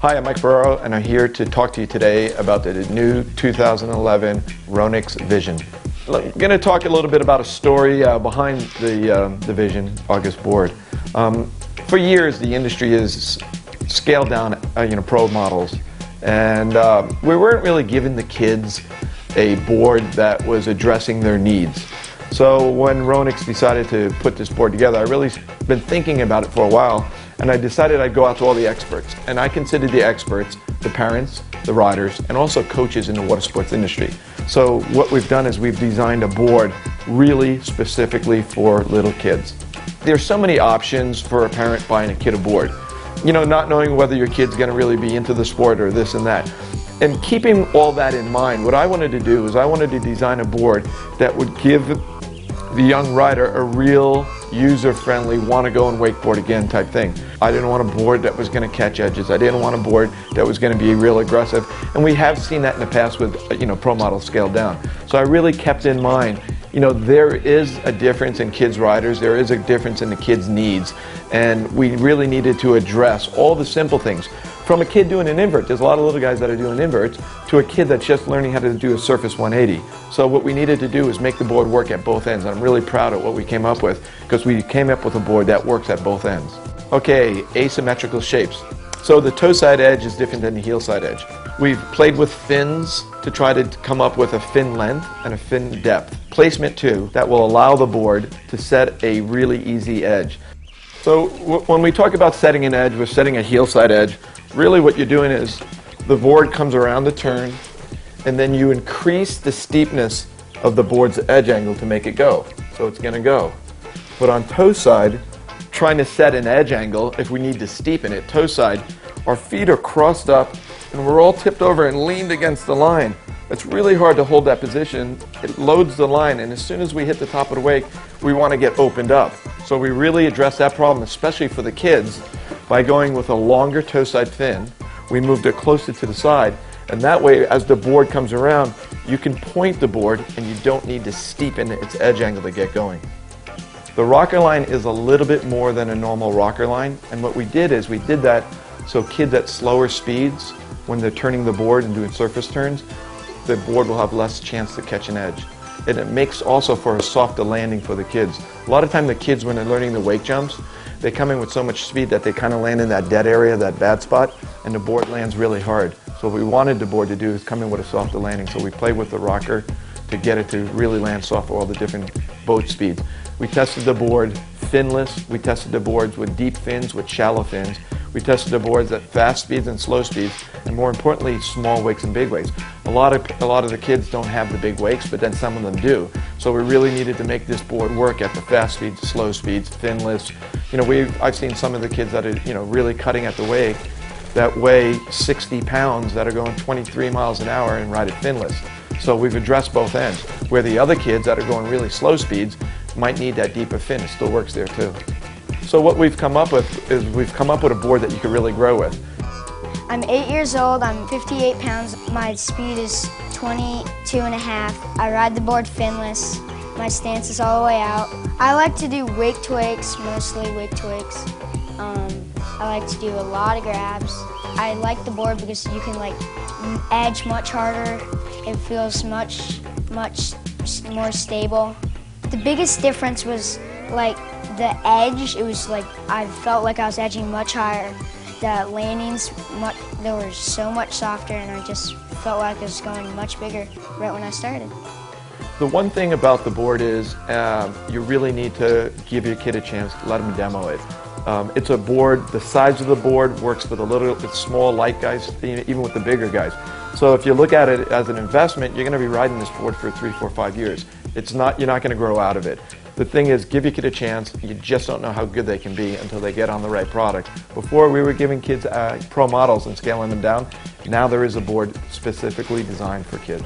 Hi, I'm Mike Ferraro, and I'm here to talk to you today about the new 2011 Ronix Vision. I'm going to talk a little bit about a story behind the Vision August board. For years, the industry has scaled down pro models, and we weren't really giving the kids a board that was addressing their needs. So when Ronix decided to put this board together, I really been thinking about it for a while, and I decided I'd go out to all the experts. And I considered the experts the parents, the riders, and also coaches in the water sports industry. So what we've done is we've designed a board really specifically for little kids. There's so many options for a parent buying a kid a board. You know, not knowing whether your kid's going to really be into the sport or this and that. And keeping all that in mind, what I wanted to do is I wanted to design a board that would give the young rider a real user-friendly, want to go and wakeboard again type thing. I didn't want a board that was going to catch edges. I didn't want a board that was going to be real aggressive. And we have seen that in the past with pro models scaled down. So I really kept in mind, there is a difference in kids riders. There is a difference in the kids' needs. And we really needed to address all the simple things. From a kid doing an invert, there's a lot of little guys that are doing inverts, to a kid that's just learning how to do a surface 180. So what we needed to do is make the board work at both ends. I'm really proud of what we came up with, because we came up with a board that works at both ends. Okay, asymmetrical shapes. So the toe side edge is different than the heel side edge. We've played with fins to try to come up with a fin length and a fin depth. Placement too, that will allow the board to set a really easy edge. So when we talk about setting an edge, we're setting a heel side edge. Really what you're doing is the board comes around the turn, and then you increase the steepness of the board's edge angle to make it go. So it's going to go. But on toe side, trying to set an edge angle, if we need to steepen it, toe side, our feet are crossed up and we're all tipped over and leaned against the line. It's really hard to hold that position. It loads the line, and as soon as we hit the top of the wake, we want to get opened up. So we really address that problem, especially for the kids, by going with a longer toe side fin. We moved it closer to the side, and that way, as the board comes around, you can point the board and you don't need to steepen its edge angle to get going. The rocker line is a little bit more than a normal rocker line, and what we did is we did that so kids at slower speeds, when they're turning the board and doing surface turns, the board will have less chance to catch an edge. And it makes also for a softer landing for the kids. A lot of time the kids, when they're learning the wake jumps, they come in with so much speed that they kind of land in that dead area, that bad spot, and the board lands really hard. So what we wanted the board to do is come in with a softer landing. So we played with the rocker to get it to really land soft for all the different boat speeds. We tested the board finless. We tested the boards with deep fins, with shallow fins. We tested the boards at fast speeds and slow speeds, and more importantly, small wakes and big wakes. A lot of the kids don't have the big wakes, but then some of them do. So we really needed to make this board work at the fast speeds, slow speeds, finless. I've seen some of the kids that are really cutting at the wake that weigh 60 pounds that are going 23 miles an hour and ride it finless. So we've addressed both ends. Where the other kids that are going really slow speeds might need that deeper fin. It still works there too. So what we've come up with is we've come up with a board that you can really grow with. I'm 8 years old, I'm 58 pounds, my speed is 22 and a half. I ride the board finless, my stance is all the way out. I like to do wake to wakes, mostly wake to wakes. I like to do a lot of grabs. I like the board because you can edge much harder. It feels much more stable. The biggest difference was the edge. It was I felt like I was edging much higher. The landings, they were so much softer, and I just felt like it was going much bigger right when I started. The one thing about the board is you really need to give your kid a chance, let them demo it. It's a board, the size of the board works for the small, light guys, even with the bigger guys. So if you look at it as an investment, you're going to be riding this board for 3, 4, 5 years. You're not going to grow out of it. The thing is, give your kid a chance. You just don't know how good they can be until they get on the right product. Before, we were giving kids pro models and scaling them down. Now there is a board specifically designed for kids.